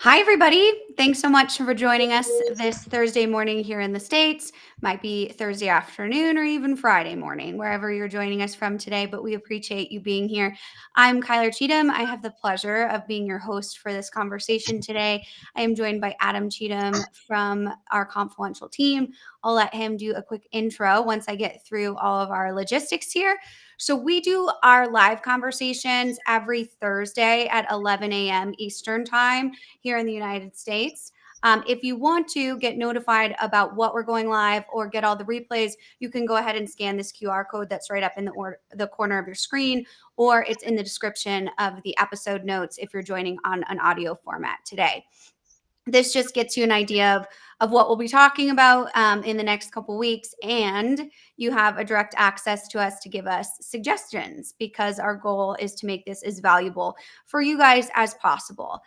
Hi, everybody. Thanks so much for joining us this Thursday morning here in the States. Might be Thursday afternoon or even Friday morning, wherever you're joining us from today, but we appreciate you being here. I'm Kyler Cheatham. I have the pleasure of being your host for this conversation today. I am joined by Adam Cheatham from our Confluencial team. I'll let him do a quick intro once I get through all of our logistics here. So we do our live conversations every Thursday at 11 a.m. Eastern Time here in the United States. If you want to get notified about what we're going live or get all the replays, you can go ahead and scan this QR code that's right up in the corner of your screen, or it's in the description of the episode notes if you're joining on an audio format today. This just gets you an idea of what we'll be talking about in the next couple weeks, and you have a direct access to us to give us suggestions, because our goal is to make this as valuable for you guys as possible.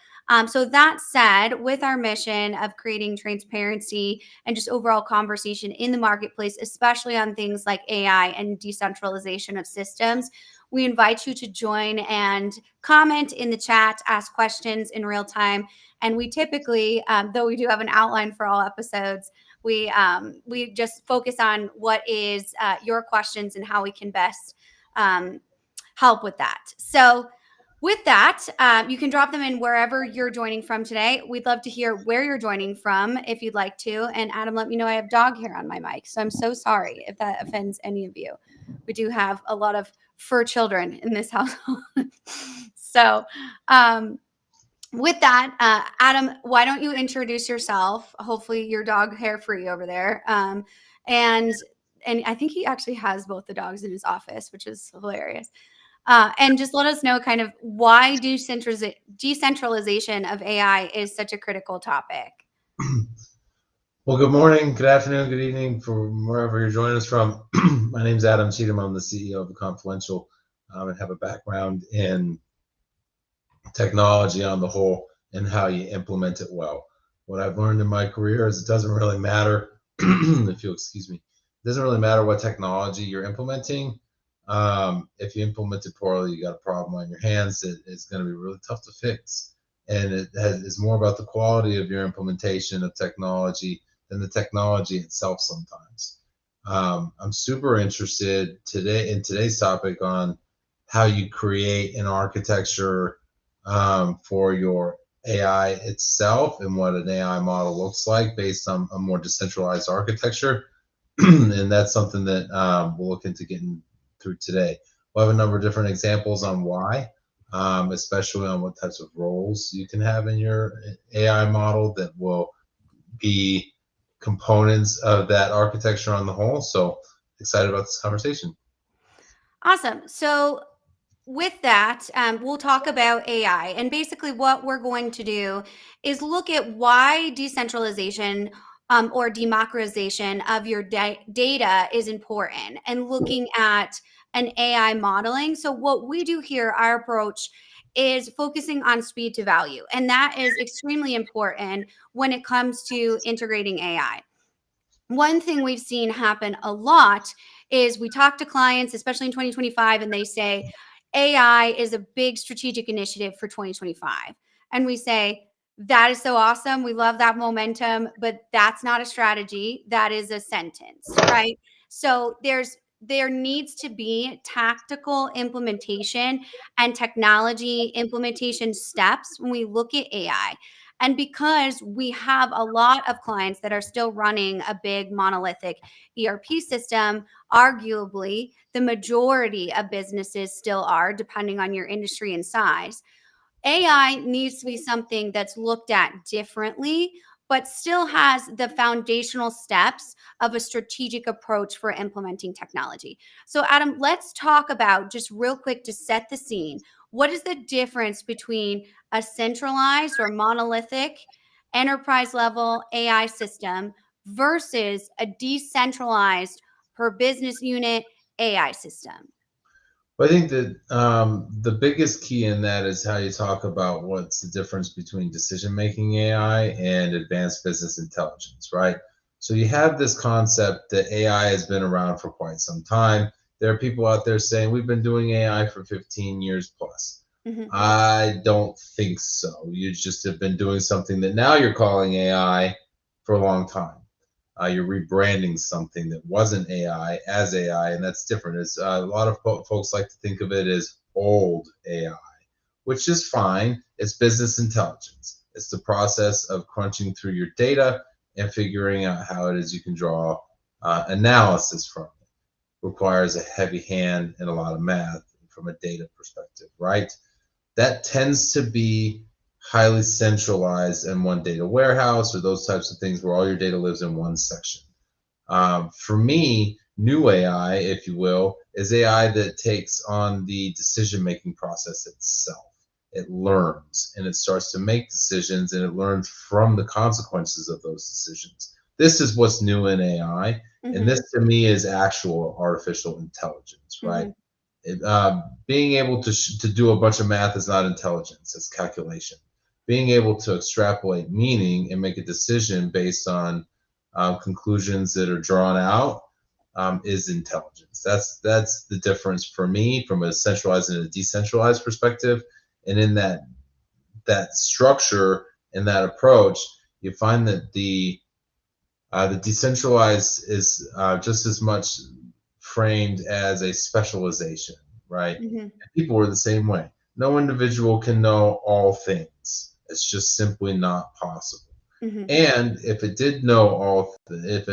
So that said, with our mission of creating transparency and just overall conversation in the marketplace, especially on things like AI and decentralization of systems, we invite you to join and comment in the chat, ask questions in real time. And we typically, though we do have an outline for all episodes, we just focus on what is your questions and how we can best help with that. So with that, you can drop them in wherever you're joining from today. We'd love to hear where you're joining from if you'd like to. And Adam, let me know I have dog hair on my mic, so I'm so sorry if that offends any of you. We do have a lot of fur children in this household. So with that, Adam, why don't you introduce yourself? Hopefully your dog hair free over there. And I think he actually has both the dogs in his office, which is hilarious. And just let us know kind of why decentralization of AI is such a critical topic. Well, good morning, good afternoon, good evening from wherever you're joining us from. My name's Adam Cheatham. I'm the CEO of Confluencial and have a background in technology on the whole and how you implement it well. What I've learned in my career is it doesn't really matter, if you'll excuse me, it doesn't really matter what technology you're implementing. If you implement it poorly, you got a problem on your hands that is going to be really tough to fix. And it's more about the quality of your implementation of technology than the technology itself sometimes. I'm super interested today in today's topic on how you create an architecture for your AI itself and what an AI model looks like based on a more decentralized architecture. And that's something that we'll look into getting through today. We'll have a number of different examples on why, especially on what types of roles you can have in your AI model that will be components of that architecture on the whole. So excited about this conversation. Awesome. So with that, we'll talk about AI. And basically, what we're going to do is look at why decentralization or democratization of your data is important, and looking at an AI modeling. So, what we do here, our approach is focusing on speed to value. And that is extremely important when it comes to integrating AI. One thing we've seen happen a lot is we talk to clients, especially in 2025, and they say AI is a big strategic initiative for 2025. And we say, that is so awesome. We love that momentum, but that's not a strategy. That is a sentence, right? So there needs to be tactical implementation and technology implementation steps when we look at AI. And because we have a lot of clients that are still running a big monolithic ERP system, arguably the majority of businesses still are, depending on your industry and size. AI needs to be something that's looked at differently, but still has the foundational steps of a strategic approach for implementing technology. So, Adam, let's talk about, just real quick to set the scene, what is the difference between a centralized or monolithic enterprise level AI system versus a decentralized per business unit AI system? I think that the biggest key in that is how you talk about what's the difference between decision-making AI and advanced business intelligence, right? So you have this concept that AI has been around for quite some time. There are people out there saying we've been doing AI for 15 years plus. Mhm. I don't think so. You just have been doing something that now you're calling AI for a long time. You're rebranding something that wasn't AI as AI, and that's different. It's a lot of folks like to think of it as old AI, which is fine. It's business intelligence. It's the process of crunching through your data and figuring out how it is you can draw analysis from it. Requires a heavy hand and a lot of math from a data perspective, right? That tends to be highly centralized in one data warehouse or those types of things where all your data lives in one section. For me, new AI, if you will, is AI that takes on the decision making process itself. It learns and it starts to make decisions and it learns from the consequences of those decisions. This is what's new in AI. And Mhm. this to me is actual artificial intelligence, right? Mhm. Being able to do a bunch of math is not intelligence, it's calculation. Being able to extrapolate meaning and make a decision based on conclusions that are drawn out is intelligence. That's the difference for me from a centralized and a decentralized perspective. And in that structure and that approach, you find that the decentralized is just as much framed as a specialization, right? Mhm. And people are the same way. No individual can know all things. It's just simply not possible. Mhm. And if it did know all, if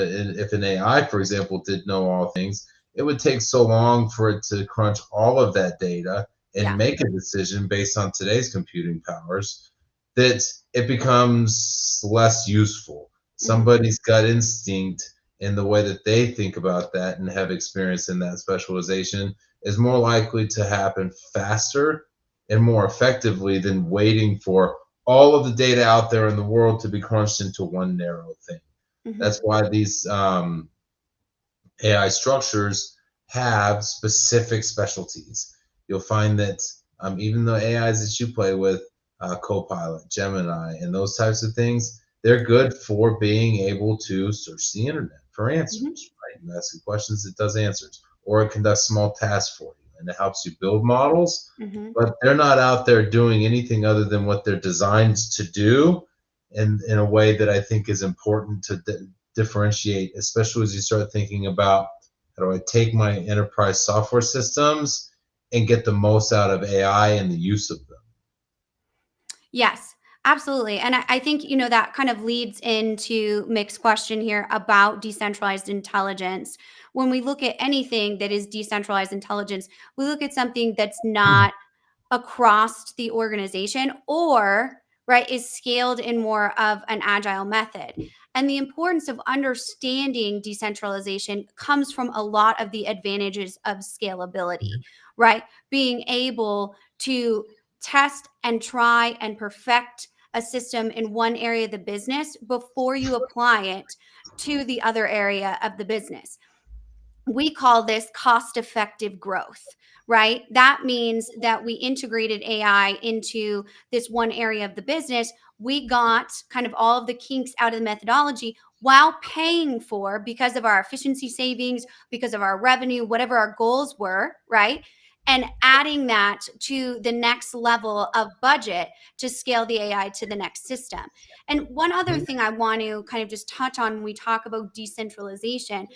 an AI, for example, did know all things, it would take so long for it to crunch all of that data and Yeah. make a decision based on today's computing powers that it becomes less useful. Mhm. Somebody's gut instinct in the way that they think about that and have experience in that specialization is more likely to happen faster and more effectively than waiting for all of the data out there in the world to be crunched into one narrow thing. Mhm. That's why these AI structures have specific specialties. You'll find that even the AIs that you play with, Copilot, Gemini, and those types of things, they're good for being able to search the internet for Mhm. answers, right? You ask it questions, it does answers, or it conducts small tasks for you, and it helps you build models. Mhm. But they're not out there doing anything other than what they're designed to do, in a way that I think is important to differentiate, especially as you start thinking about how do I take my enterprise software systems and get the most out of AI and the use of them. Yes, absolutely. And I think, that kind of leads into Mick's question here about decentralized intelligence. When we look at anything that is decentralized intelligence, we look at something that's not across the organization or right is scaled in more of an agile method, and the importance of understanding decentralization comes from a lot of the advantages of scalability, right? Being able to test and try and perfect a system in one area of the business before you apply it to the other area of the business. We call this cost effective growth, right? That means that we integrated AI into this one area of the business. We got kind of all of the kinks out of the methodology while paying for, because of our efficiency savings, because of our revenue, whatever our goals were, right? And adding that to the next level of budget to scale the AI to the next system. And one other Mhm. thing I want to kind of just touch on when we talk about decentralization,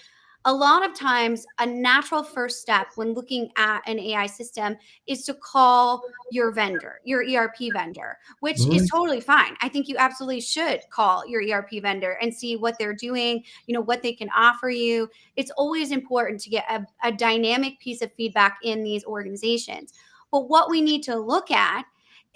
a lot of times a natural first step when looking at an AI system is to call your vendor, your ERP vendor, which is Mhm. totally fine. I think you absolutely should call your ERP vendor and see what they're doing, what they can offer you. It's always important to get a dynamic piece of feedback in these organizations. But what we need to look at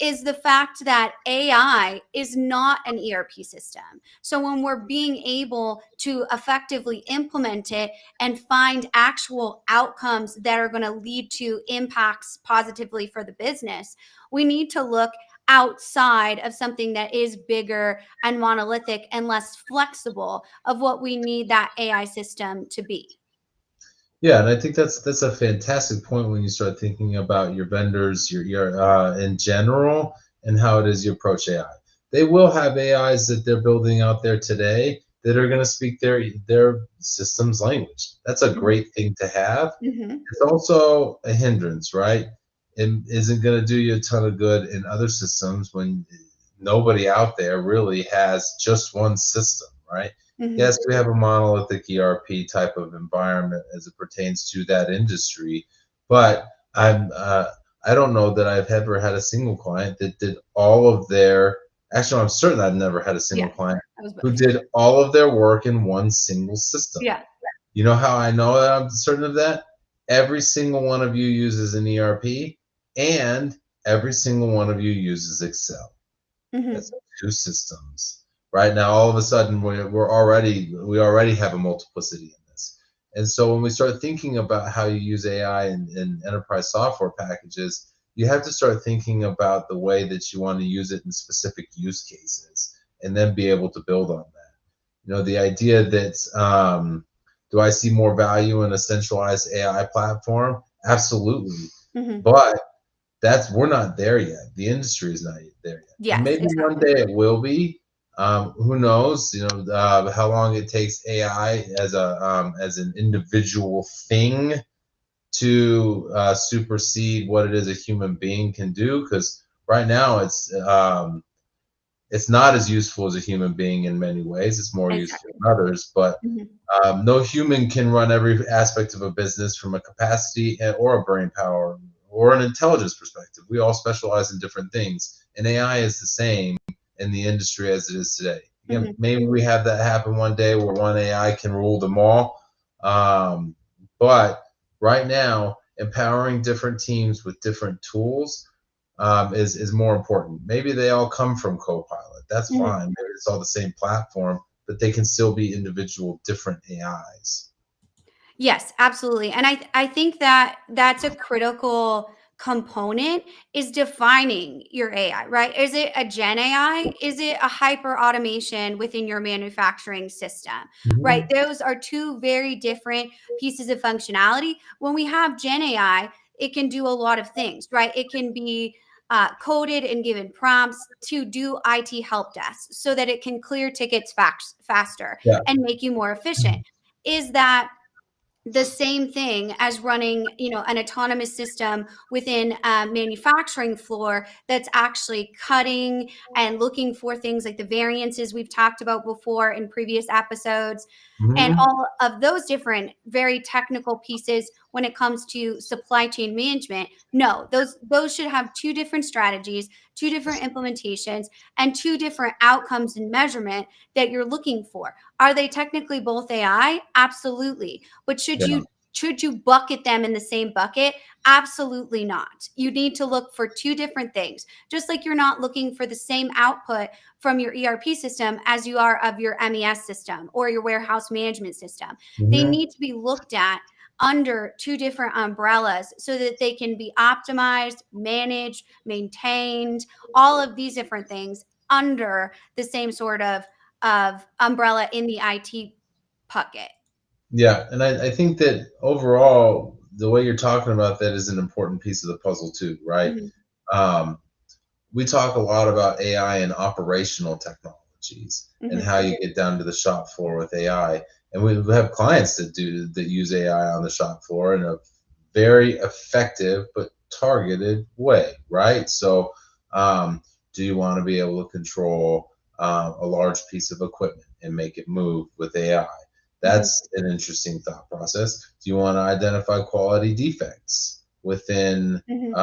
is the fact that AI is not an ERP system. So when we're being able to effectively implement it and find actual outcomes that are going to lead to impacts positively for the business, we need to look outside of something that is bigger and monolithic and less flexible of what we need that AI system to be. Yeah, and I think that's a fantastic point when you start thinking about your vendors, your in general, and how it is you approach AI. They will have AIs that they're building out there today that are going to speak their system's language. That's a Mhm. great thing to have. Mhm. It's also a hindrance, right? it isn't going to do you a ton of good in other systems when nobody out there really has just one system, right? Hmm. Yes, we have a monolithic ERP type of environment as it pertains to that industry, but I don't know that I've ever had a single client that did all of their. Actually, I'm certain I've never had a single Yeah, client that was who both. did all of their work in one single system. Yeah. You know how I know that I'm certain of that? Every single one of you uses an ERP, and every single one of you uses Excel. That's Hmm. two systems. Right now, all of a sudden, we already have a multiplicity in this. And so when we start thinking about how you use AI in enterprise software packages, you have to start thinking about the way that you want to use it in specific use cases, and then be able to build on that. The idea that do I see more value in a centralized AI platform? Absolutely. Hmm. But we're not there yet. The industry is not there yet, and Yes, maybe one exactly. day it will be. Who knows? How long it takes AI as an individual thing to supersede what it is a human being can do. Because right now it's not as useful as a human being in many ways. It's more useful Exactly. in others, but Hmm. no human can run every aspect of a business from a capacity or a brain power or an intelligence perspective. We all specialize in different things, and AI is the same in the industry as it is today. Again, Hmm. maybe we have that happen one day where one AI can rule them all, but right now, empowering different teams with different tools is more important. Maybe they all come from Copilot. That's Hmm. fine. Maybe it's all the same platform, but they can still be individual different AIs. Yes, absolutely. And I think that that's a critical component is defining your AI, right? Is it a Gen AI? Is it a hyper automation within your manufacturing system? Right? Mhm. Those are two very different pieces of functionality. When we have Gen AI, it can do a lot of things, right? It can be coded and given prompts to do IT help desk so that it can clear tickets faster Yeah. and make you more efficient. Is that the same thing as running, an autonomous system within a manufacturing floor that's actually cutting and looking for things like the variances we've talked about before in previous episodes, and Mhm. all of those different very technical pieces when it comes to supply chain management. No, those should have two different strategies, two different implementations, and two different outcomes and measurement that you're looking for. Are they technically both AI? Absolutely. But should Yeah. you bucket them in the same bucket? Absolutely not. You need to look for two different things. Just like you're not looking for the same output from your ERP system as you are of your MES system or your warehouse management system. They Mhm. need to be looked at under two different umbrellas so that they can be optimized, managed, maintained, all of these different things under the same sort of umbrella in the IT bucket. Yeah, and I think that overall, the way you're talking about that is an important piece of the puzzle too, right? Mhm, Um, we talk a lot about AI and operational technologies and mhm, how you get down to the shop floor with AI. And we have clients that use AI on the shop floor in a very effective but targeted way, right? So, do you want to be able to control a large piece of equipment and make it move with AI? mhm, That's an interesting thought process. Do you want to identify quality defects within mhm,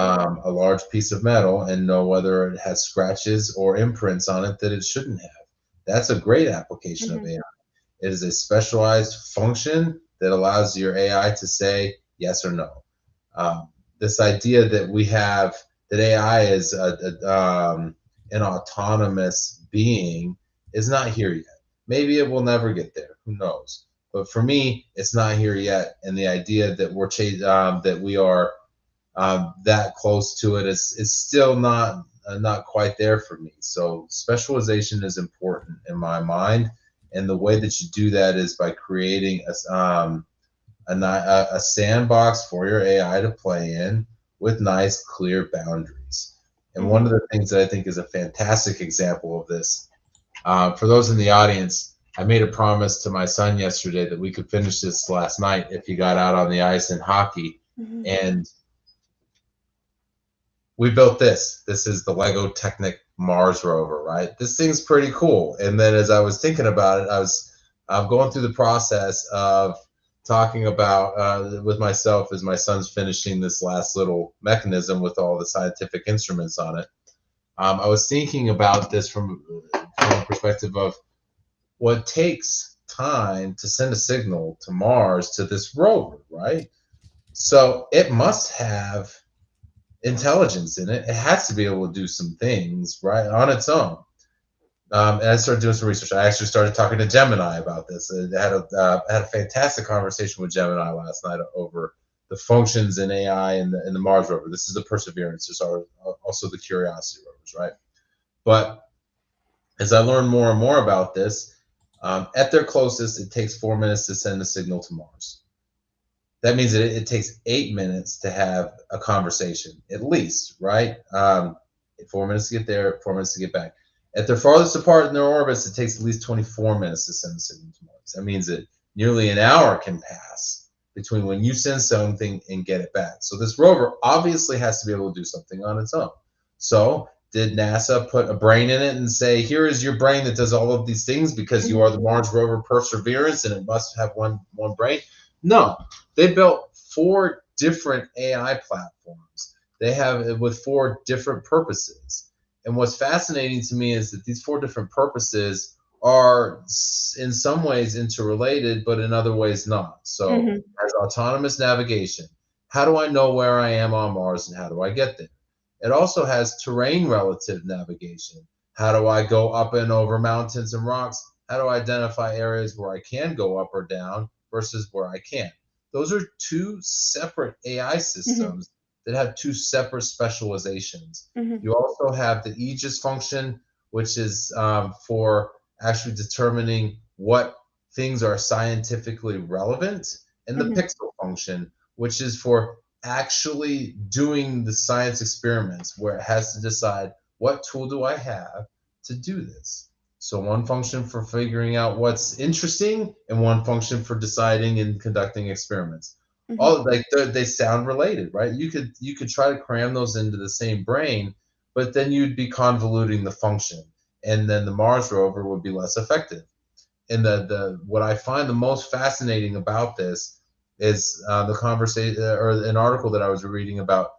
a large piece of metal and know whether it has scratches or imprints on it that it shouldn't have? That's a great application of mhm, AI. It is a specialized function that allows your AI to say yes or no. This idea that we have that AI is an autonomous being is not here yet. Maybe it will never get there. Who knows? But for me, it's not here yet. And the idea that that we are that close to it is still not quite there for me. So specialization is important in my mind, and the way that you do that is by creating a sandbox for your AI to play in with nice, clear boundaries. And one mhm. of the things that I think is a fantastic example of this, for those in the audience, I made a promise to my son yesterday that we could finish this last night if he got out on the ice in hockey. Mhm. And we built this. This is the Lego Technic Mars rover, right? This thing's pretty cool. And then as I was thinking about it, I'm going through the process of talking about with myself as my son's finishing this last little mechanism with all the scientific instruments on it. I was thinking about this from a perspective of what takes time to send a signal to Mars to this rover, right? So it must have intelligence in it. It has to be able to do some things, right, on its own. And I started doing some research. I actually started talking to Gemini about this. I had a fantastic conversation with Gemini last night over the functions in AI and the Mars rover. This is the Perseverance. There's also the Curiosity rovers, right? But as I learned more and more about this, at their closest, it takes 4 minutes to send a signal to Mars. That means that it takes 8 minutes to have a conversation, at least, right? 4 minutes to get there, 4 minutes to get back. At their farthest apart in their orbits, it takes at least 24 minutes to send a signal to Mars. That means that nearly an hour can pass between when you send something and get it back. So this rover obviously has to be able to do something on its own. So did NASA put a brain in it and say, here is your brain that does all of these things because you are the Mars rover Perseverance and it must have one brain? No, they built 4 different AI platforms. They have it with 4 different purposes. And what's fascinating to me is that these 4 different purposes are in some ways interrelated, but in other ways not. So there's autonomous navigation. How do I know where I am on Mars and how do I get there? It also has terrain relative navigation. How do I go up and over mountains and rocks? How do I identify areas where I can go up or down versus where I can't? Those are 2 separate AI systems that have 2 separate specializations. You also have the Aegis function, which is for actually determining what things are scientifically relevant, and the pixel function, which is for actually doing the science experiments where it has to decide what tool do I have to do this. So one function for figuring out what's interesting and one function for deciding and conducting experiments. All like they sound related, right? You could try to cram those into the same brain, but then you'd be convoluting the function, and then the Mars rover would be less effective. And the what I find the most fascinating about this is the conversation or an article that I was reading about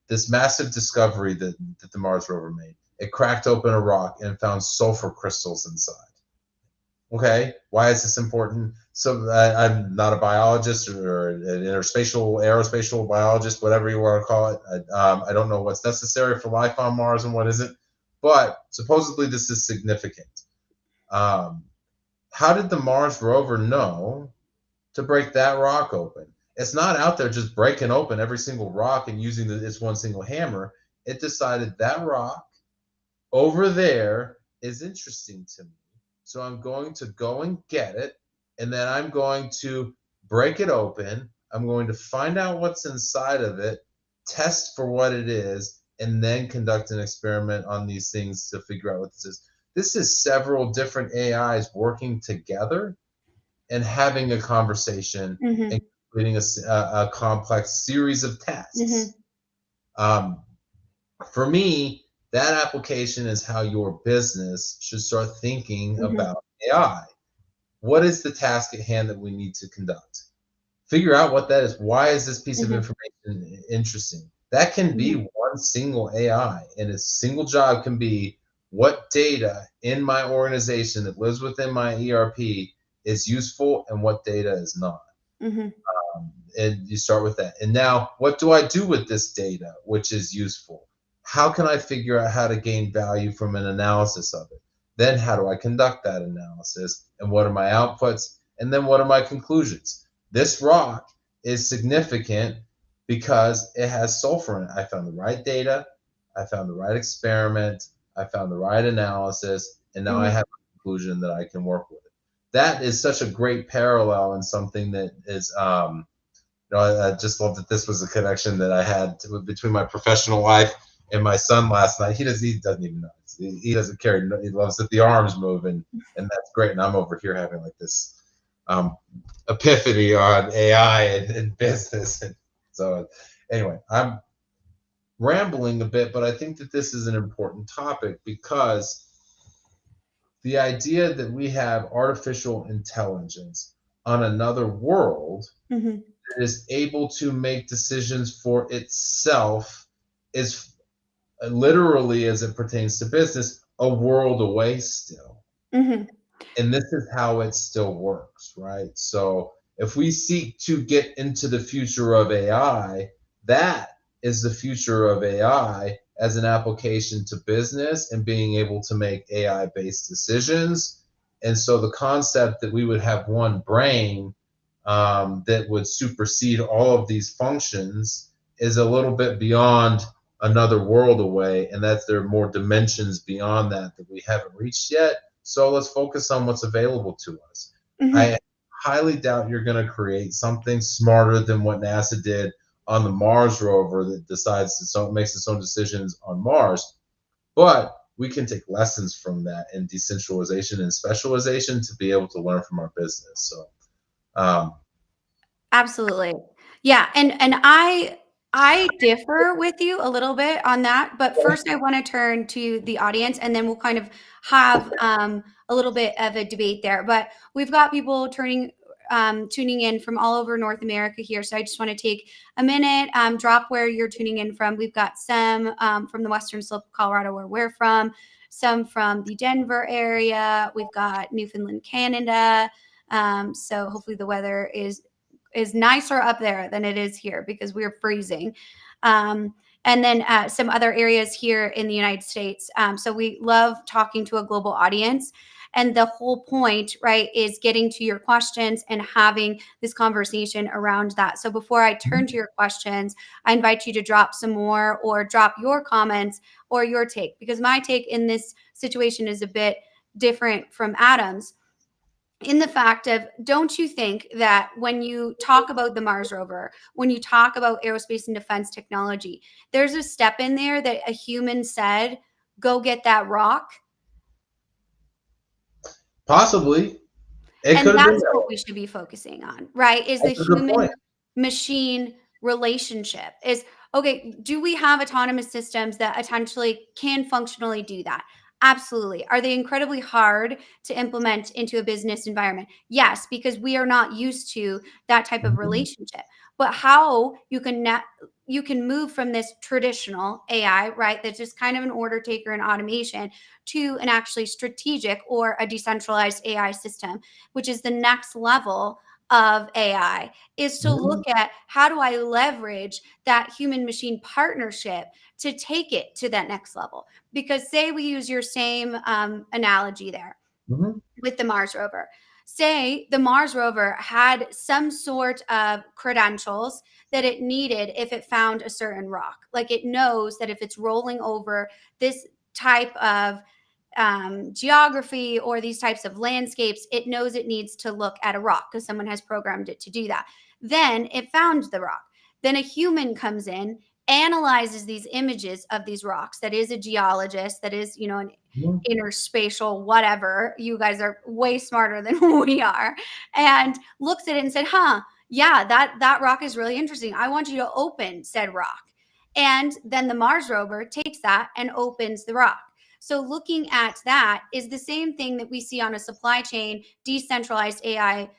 this massive discovery that the Mars rover made. It cracked open a rock and found sulfur crystals inside. Okay, why is this important? So I'm not a biologist or an interspatial, aerospatial biologist, whatever you want to call it. I don't know what's necessary for life on Mars and what isn't, but supposedly this is significant. How did the Mars rover know to break that rock open? It's not out there just breaking open every single rock and using its one single hammer. It decided that rock over there is interesting to me. So I'm going to go and get it, and then I'm going to break it open. I'm going to find out what's inside of it, test for what it is, and then conduct an experiment on these things to figure out what this is. This is several different AIs working together and having a conversation and completing a complex series of tasks. For me, that application is how your business should start thinking about AI. What is the task at hand that we need to conduct? Figure out what that is. Why is this piece of information interesting? That can be one single AI, and its single job can be what data in my organization that lives within my ERP is useful and what data is not. And you start with that. And now, what do I do with this data, which is useful? How can I figure out how to gain value from an analysis of it? Then, how do I conduct that analysis? And what are my outputs? And then, what are my conclusions? This rock is significant because it has sulfur in it. I found the right data, I found the right experiment, I found the right analysis, and now I have a conclusion that I can work with. That is such a great parallel and something that is I just love that this was a connection that I had between my professional life and my son last night. He doesn't even know. He doesn't care. He loves that the arms move, and that's great. And I'm over here having like this epiphany on AI and business. And so anyway, I'm rambling a bit, but I think that this is an important topic because the idea that we have artificial intelligence on another world Mhm. that is able to make decisions for itself is literally, as it pertains to business, a world away still. Mhm. And this is how it still works, right? So if we seek to get into the future of AI, that is the future of AI as an application to business and being able to make AI based decisions. And so the concept that we would have one brain that would supersede all of these functions is a little bit beyond another world away. And that there are more dimensions beyond that that we haven't reached yet. So let's focus on what's available to us. Mhm. I highly doubt you're going to create something smarter than what NASA did on the Mars rover that decides makes its own decisions on Mars. But we can take lessons from that in decentralization and specialization to be able to learn from our business. So, um, Absolutely. Yeah, and I differ with you a little bit on that, but first I wanna turn to the audience, and then we'll kind of have, a little bit of a debate there, but we've got people tuning in from all over North America here, so I just wanna take a minute, drop where you're tuning in from. We've got some, from the western slope of Colorado, where we're from, some from the Denver area, we've got Newfoundland, Canada, so hopefully the weather is nicer up there than it is here because we're freezing. Um, and then some other areas here in the United States. So we love talking to a global audience. And the whole point, right, is getting to your questions and having this conversation around that. So before I turn to your questions, I invite you to drop some more or drop your comments or your take, because my take in this situation is a bit different from Adam's, in the fact of, don't you think that when you talk about the Mars rover, when you talk about aerospace and defense technology, there's a step in there that a human said, go get that rock? possibly it And could have been that's that what way. we should be focusing on, right? Is the That's a good human point. machine relationship. Is, okay, do we have autonomous systems that potentially can functionally do that? Absolutely. Are they incredibly hard to implement into a business environment? Yes, because we are not used to that type of Mhm. relationship. But how you can move from this traditional AI, right? That's just kind of an order taker and automation, to an actually strategic or a decentralized AI system, which is the next level of AI, is to Mhm. look at, how do I leverage that human machine partnership to take it to that next level? Because, say we use your same analogy there Mhm. with the Mars rover. Say the Mars rover had some sort of credentials that it needed if it found a certain rock. Like, it knows that if it's rolling over this type of geography or these types of landscapes, it knows it needs to look at a rock because someone has programmed it to do that. Then it found the rock. Then a human comes in, analyzes these images of these rocks. That is a geologist, that is, an Mhm. interspatial whatever. You guys are way smarter than we are. And looks at it and said, huh, yeah, that rock is really interesting. I want you to open said rock. And then the Mars rover takes that and opens the rock. So looking at that is the same thing that we see on a supply chain decentralized AI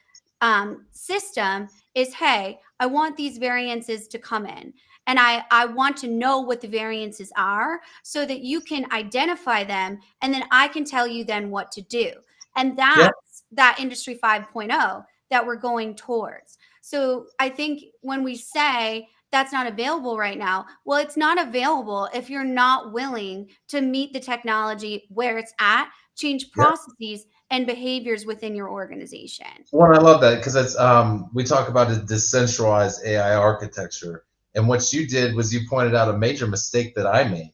system. Is, hey, I want these variances to come in, and I want to know what the variances are so that you can identify them, and then I can tell you then what to do. And Yeah. that's that industry 5.0 that we're going towards. So I think when we say that's not available right now, well, it's not available if you're not willing to meet the technology where it's at, change Yeah. processes and behaviors within your organization. Well, I love that because it's we talk about a decentralized AI architecture, and what you did was you pointed out a major mistake that I made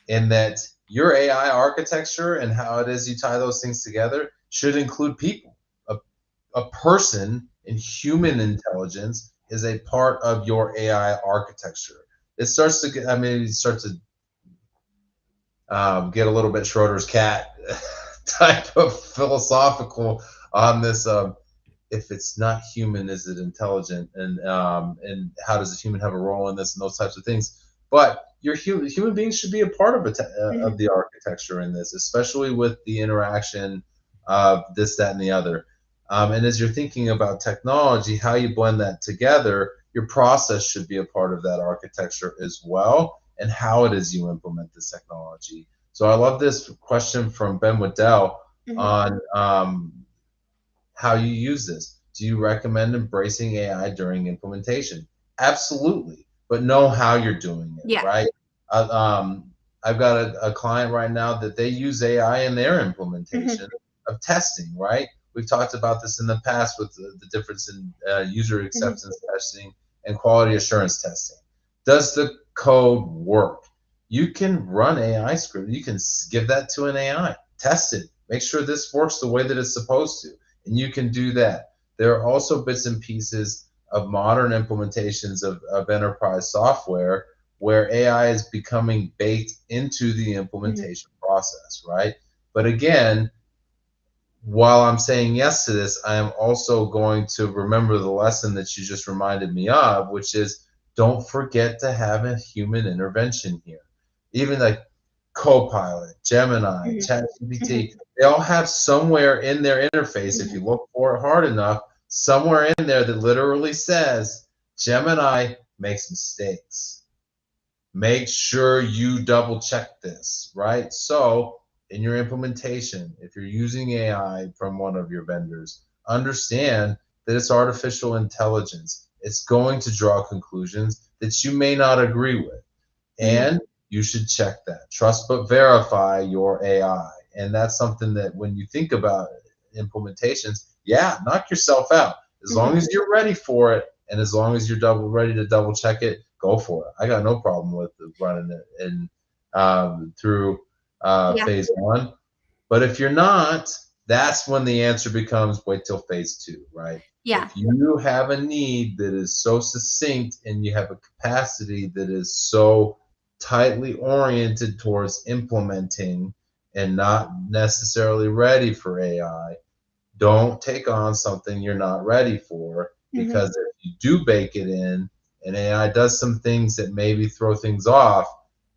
in that your AI architecture and how it is you tie those things together should include people. A person in human intelligence is a part of your AI architecture. It starts to get, I mean, it starts to get a little bit Schroeder's cat type of philosophical on this. If it's not human, is it intelligent? And how does a human have a role in this and those types of things? But human beings should be a part of of Mhm. the architecture in this, especially with the interaction of this, that, and the other. And as you're thinking about technology, how you blend that together, your process should be a part of that architecture as well, and how it is you implement this technology. So I love this question from Ben Waddell Mhm. on how you use this. Do you recommend embracing AI during implementation? Absolutely, but know how you're doing it, Yeah. right? Uh, um, I've got a client right now that they use AI in their implementation Mhm. of testing, right? We've talked about this in the past with the difference in user Mhm. acceptance testing and quality assurance testing. Does the code work? You can run AI script. You can give that to an AI, test it, make sure this works the way that it's supposed to, and you can do that. There are also bits and pieces of modern implementations of enterprise software where AI is becoming baked into the Mhm. implementation process, right? But again, while I'm saying yes to this, I am also going to remember the lesson that you just reminded me of, which is don't forget to have a human intervention here. Even like Copilot, Gemini, Mhm. ChatGPT, Mhm. they all have somewhere in their interface, if Mhm. you look for it hard enough, somewhere in there that literally says Gemini makes mistakes. Make sure you double check this, right? So in your implementation, if you're using AI from one of your vendors, understand that it's artificial intelligence. It's going to draw conclusions that you may not agree with. Mhm. And you should check that. Trust but verify your AI. And that's something that when you think about implementations, yeah, knock yourself out. As long Mhm. as you're ready for it, and as long as you're ready to double check it, go for it. I got no problem with running it in through Yeah. phase one. But if you're not, that's when the answer becomes wait till phase two, right? Yeah. If you have a need that is so succinct and you have a capacity that is so tightly oriented towards implementing and not necessarily ready for AI, don't take on something you're not ready for, Mhm. because if you do bake it in and AI does some things that maybe throw things off,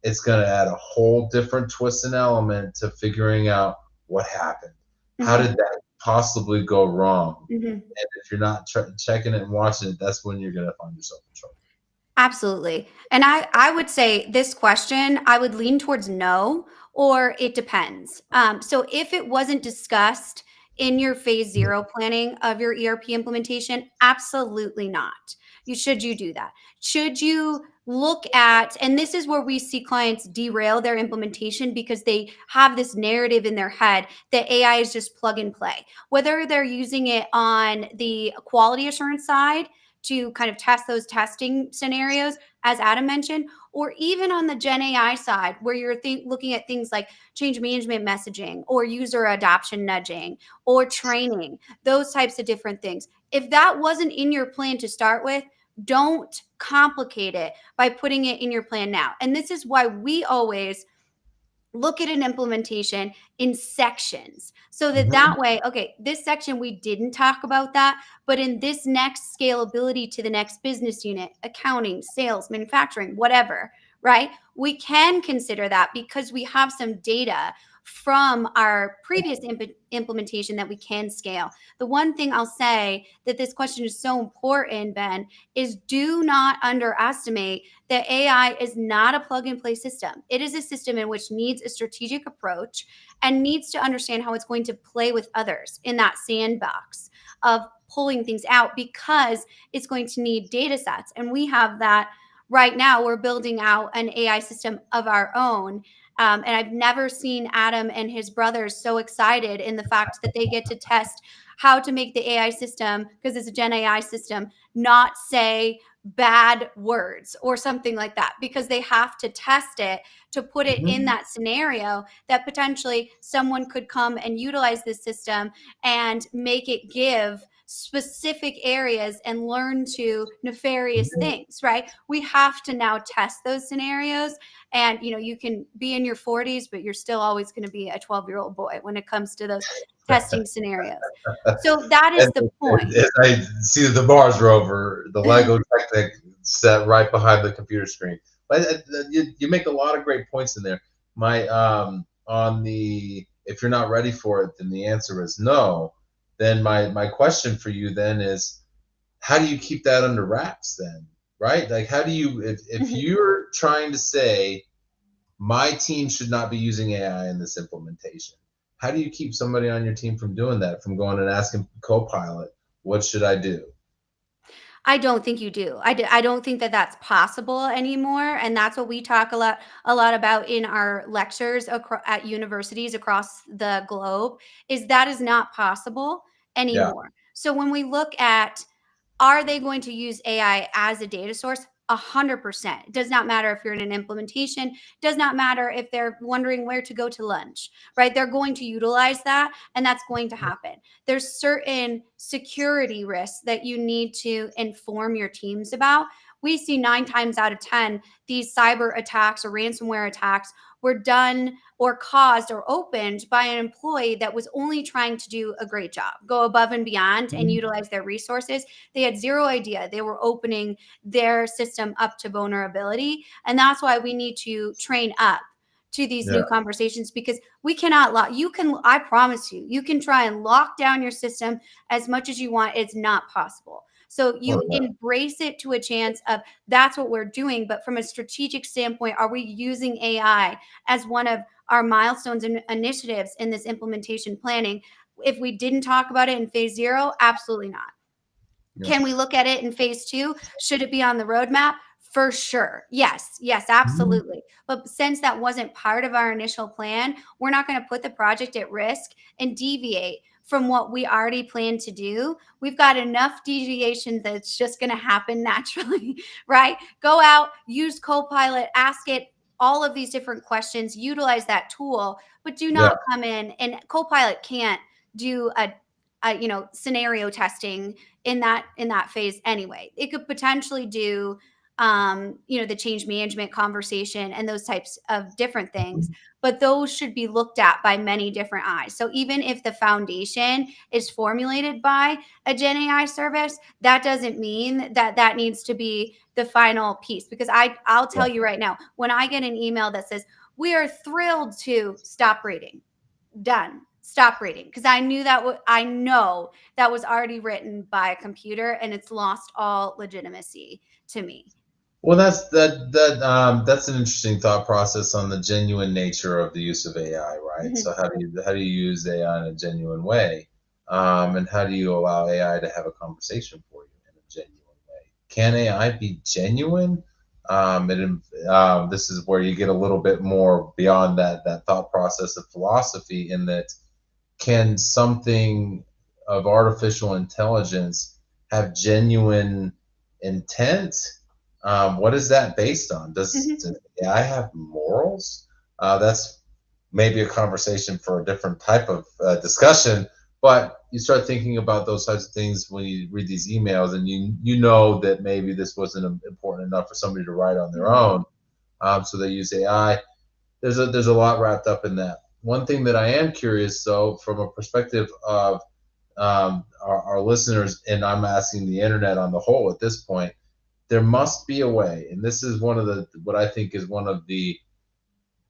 it's going to add a whole different twist and element to figuring out what happened. How Mhm. did that possibly go wrong? Mhm. And if you're not checking it and watching it, that's when you're going to find yourself in trouble. Absolutely. And I would say this question, I would lean towards no or it depends. So if it wasn't discussed in your phase zero planning of your ERP implementation, absolutely not. You do that? Should you look at, and this is where we see clients derail their implementation because they have this narrative in their head that AI is just plug and play. Whether they're using it on the quality assurance side to kind of test those testing scenarios, as Adam mentioned, or even on the Gen AI side, where you're looking at things like change management messaging or user adoption nudging or training, those types of different things. If that wasn't in your plan to start with, don't complicate it by putting it in your plan now. And this is why we always look at an implementation in sections so that Mhm. that way, okay, this section we didn't talk about that, but in this next scalability to the next business unit, accounting, sales, manufacturing, whatever, right, we can consider that because we have some data from our previous implementation that we can scale. The one thing I'll say that this question is so important, Ben, is do not underestimate that AI is not a plug and play system. It is a system in which needs a strategic approach and needs to understand how it's going to play with others in that sandbox of pulling things out because it's going to need data sets. And we have that right now. We're building out an AI system of our own. And I've never seen Adam and his brothers so excited in the fact that they get to test how to make the AI system, because it's a Gen AI system, not say bad words or something like that, because they have to test it to put it in Mhm. that scenario that potentially someone could come and utilize this system and make it give specific areas and learn to nefarious Mhm. things, right? We have to now test those scenarios. And you can be in your 40s, but you're still always going to be a 12-year-old boy when it comes to those testing scenarios. So that is And the point. I see the Mars rover, the Lego Technic set right behind the computer screen. But you make a lot of great points in there. My on the if you're not ready for it, then the answer is no. Then my question for you then is, how do you keep that under wraps then, right? Like, how do you, if Mhm. you're trying to say my team should not be using AI in this implementation, how do you keep somebody on your team from doing that, from going and asking Copilot, what should I do? I don't think you do. I don't think that that's possible anymore, and that's what we talk a lot about in our lectures at universities across the globe. Is that is not possible Yeah. anymore. So when we look at, are they going to use AI as a data source? 100%. It does not matter if you're in an implementation, does not matter if they're wondering where to go to lunch, right? They're going to utilize that, and that's going to happen. There's certain security risks that you need to inform your teams about. We see 9 times out of 10, these cyber attacks or ransomware attacks were done or caused or opened by an employee that was only trying to do a great job, go above and beyond and utilize their resources. They had zero idea they were opening their system up to vulnerability. And that's why we need to train up to these Yeah. new conversations, because we cannot lock, you can, I promise you, you can try and lock down your system as much as you want. It's not possible. So Oh, you yeah. embrace it to a chance of, that's what we're doing. But from a strategic standpoint, are we using AI as one of our milestones and initiatives in this implementation planning? If we didn't talk about it in phase 0, absolutely not. Yeah. Can we look at it in phase 2? Should it be on the roadmap? For sure. Yes. Yes, Mhm. absolutely. But since that wasn't part of our initial plan, we're not going to put the project at risk and deviate from what we already planned to do. We've got enough deviation that's just going to happen naturally, right? Go out, use Copilot, ask it all of these different questions, utilize that tool, but do Yeah. not come in, and Copilot can't do a scenario testing in that phase anyway. It could potentially do the change management conversation and those types of different things, but those should be looked at by many different eyes. So even if the foundation is formulated by a Gen AI service, that doesn't mean that that needs to be the final piece, because I'll Yeah. tell you right now, when I get an email that says we are thrilled to stop rating, done, stop reading, because I know that was already written by a computer and it's lost all legitimacy to me. Well, that's an interesting thought process on the genuine nature of the use of AI, right? Mhm. So how do you use AI in a genuine way, and how do you allow AI to have a conversation for you in a genuine way? Can AI be genuine? This is where you get a little bit more beyond that thought process of philosophy, in that, can something of artificial intelligence have genuine intent? What is that based on? Mhm. Does AI have morals? That's maybe a conversation for a different type of discussion. But you start thinking about those types of things when you read these emails, and you know that maybe this wasn't important enough for somebody to write on their Mhm. own, so they use AI. There's a lot wrapped up in that. One thing that I am curious, though, from a perspective of our listeners, and I'm asking the internet on the whole at this point, there must be a way, and this is one of the what I think is one of the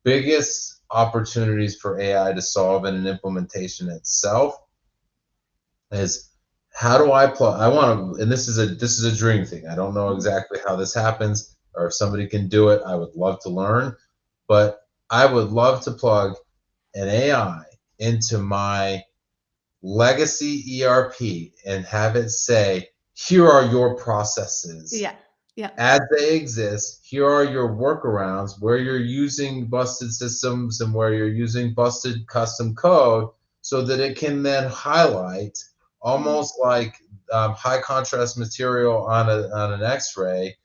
biggest opportunities for AI to solve in an implementation itself, is how do I plug? I want to, and this is a dream thing. I don't know Mhm. exactly how this happens, or if somebody can do it. I would love to learn, but I would love to plug an AI into my legacy ERP and have it say, here are your processes Yeah. Yeah. as they exist. Here are your workarounds where you're using busted systems and where you're using busted custom code, so that it can then highlight, Mhm. almost like high contrast material on an x-ray.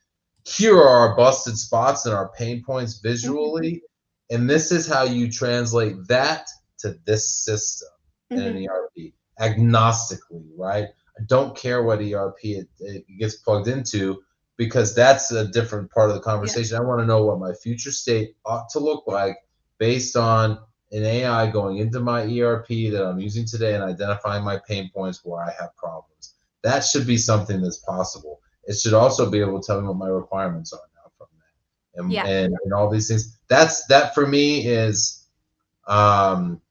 Here are our busted spots and our pain points Mhm. visually, and this is how you translate that to this system in an Mhm. ERP, agnostically, right? I don't care what ERP it gets plugged into, because that's a different part of the Yeah. conversation. I want to know what my future state ought to look like based on an AI going into my ERP that I'm using today and identifying my pain points where I have problems. That should be something that's possible. It should also be able to tell me what my requirements are now from that. Yeah. and all these things. That for me is um,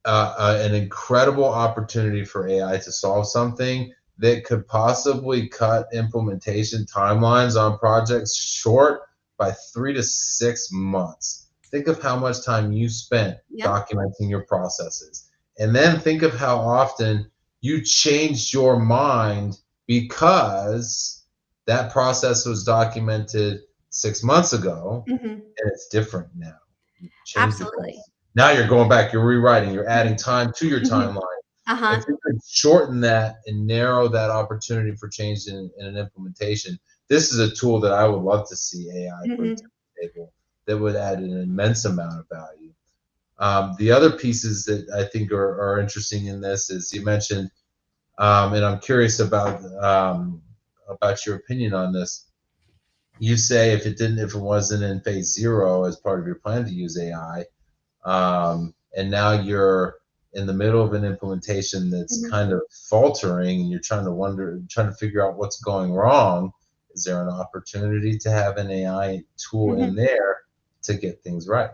an incredible opportunity for AI to solve something that could possibly cut implementation timelines on projects short by 3 to 6 months. Think of how much time you spent Yeah. documenting your processes. And then think of how often you changed your mind because that process was documented 6 months ago Hmm. and it's different now. You changed your Absolutely. process. Now you're going back, you're rewriting, you're Hmm. adding time to your Hmm. timeline. Uh-huh. If you could shorten that and narrow that opportunity for change in an implementation, this is a tool that I would love to see AI bring to Hmm. the table that would add an immense amount of value. The other pieces that I think are interesting in this is you mentioned, and I'm curious about your opinion on this. You say if it wasn't in phase zero as part of your plan to use AI, and now you're in the middle of an implementation that's Hmm. kind of faltering and you're trying to figure out what's going wrong. Is there an opportunity to have an AI tool in Hmm. there to get things right?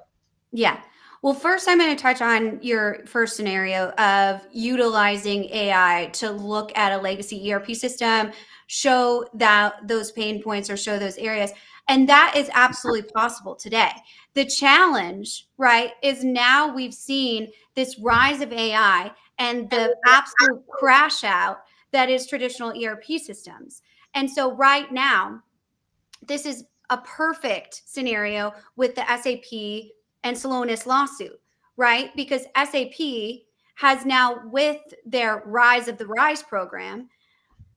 Yeah. Well, first, I'm going to touch on your first scenario of utilizing AI to look at a legacy ERP system, show that those pain points or show those areas. And that is absolutely possible today. The challenge, right, is now we've seen this rise of AI and the absolute crash out that is traditional ERP systems. And so, right now, this is a perfect scenario with the SAP and Celonis lawsuit, right? Because SAP has now, with their Rise of the Rise program,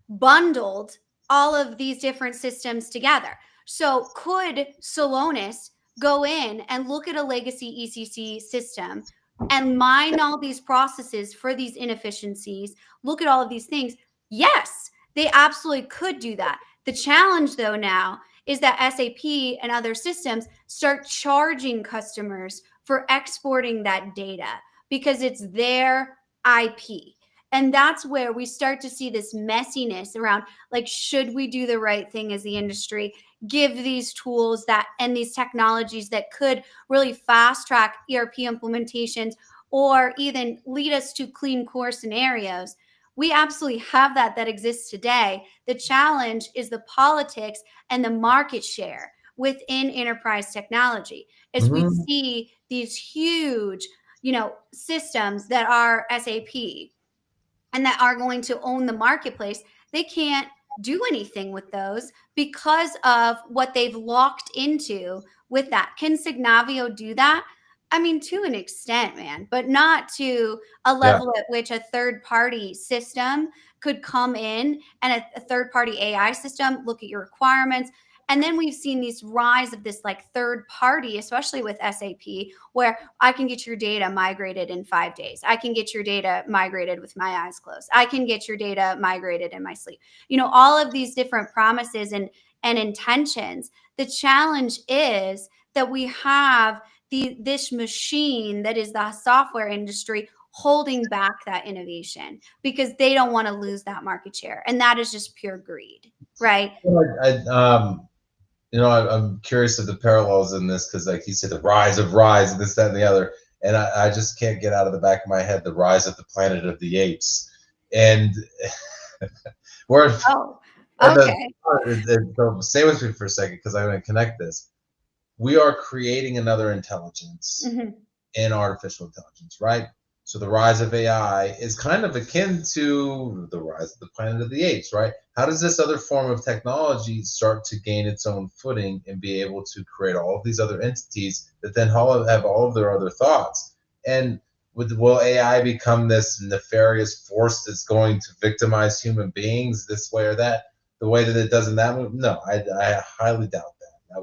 bundled all of these different systems together. So could Celonis go in and look at a legacy ECC system and mine all these processes for these inefficiencies, look at all of these things? Yes, they absolutely could do that. The challenge, though, now is that SAP and other systems start charging customers for exporting that data because it's their IP. And that's where we start to see this messiness around, like, should we do the right thing as the industry, give these tools that and these technologies that could really fast track ERP implementations or even lead us to clean core scenarios? We absolutely have that exists today. The challenge is the politics and the market share within enterprise technology as we Mhm. see these huge, systems that are SAP and that are going to own the marketplace. They can't do anything with those because of what they've locked into with that. Can Signavio do that? I mean, to an extent, man, but not to a Yeah. level at which a third party system could come in and a third party AI system look at your requirements. And then we've seen these rise of this like third party, especially with SAP, where I can get your data migrated in 5 days. I can get your data migrated with my eyes closed. I can get your data migrated in my sleep. All of these different promises and intentions. The challenge is that we have this machine that is the software industry holding back that innovation because they don't want to lose that market share. And that is just pure greed, right? Well, I'm curious of the parallels in this because, like you said, the rise of rise and this, that, and the other, and I just can't get out of the back of my head the rise of the Planet of the Apes, and we're Oh, and okay. so stay with me for a second because I'm going to connect this. We are creating another intelligence Hmm. in artificial intelligence, right? So the rise of AI is kind of akin to the rise of the Planet of the Apes, right? How does this other form of technology start to gain its own footing and be able to create all of these other entities that then have all of their other thoughts? And will AI become this nefarious force that's going to victimize human beings this way or that? The way that it does in that movie? No, I highly doubt that. Hmm.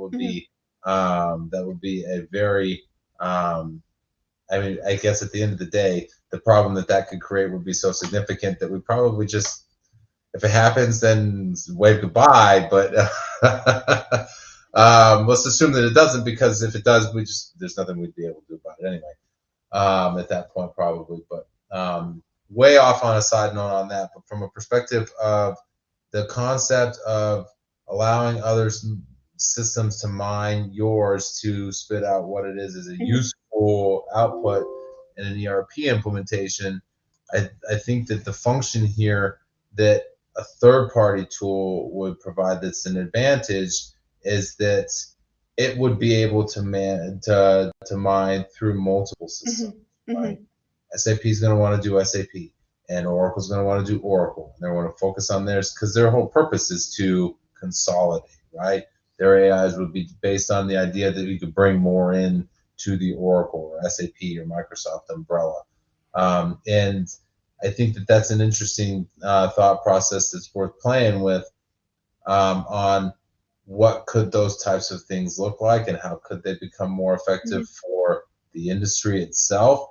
That would be a very I mean, I guess at the end of the day, the problem that could create would be so significant that we probably just, if it happens, then wave goodbye. But let's assume that it doesn't, because if it does, there's nothing we'd be able to do about it anyway. At that point, probably. But way off on a side note on that. But from a perspective of the concept of allowing others systems to mine yours to spit out what it is as a Mhm. useful output in an ERP implementation. I think that the function here that a third party tool would provide that's an advantage is that it would be able to to mine through multiple systems, Mhm. right? Mhm. SAP is going to want to do SAP, and Oracle's going to want to do Oracle. And they want to focus on theirs because their whole purpose is to consolidate, right? Their AIs would be based on the idea that we could bring more in to the Oracle or SAP or Microsoft umbrella. And I think that that's an interesting thought process that's worth playing with on what could those types of things look like and how could they become more effective Mhm. for the industry itself.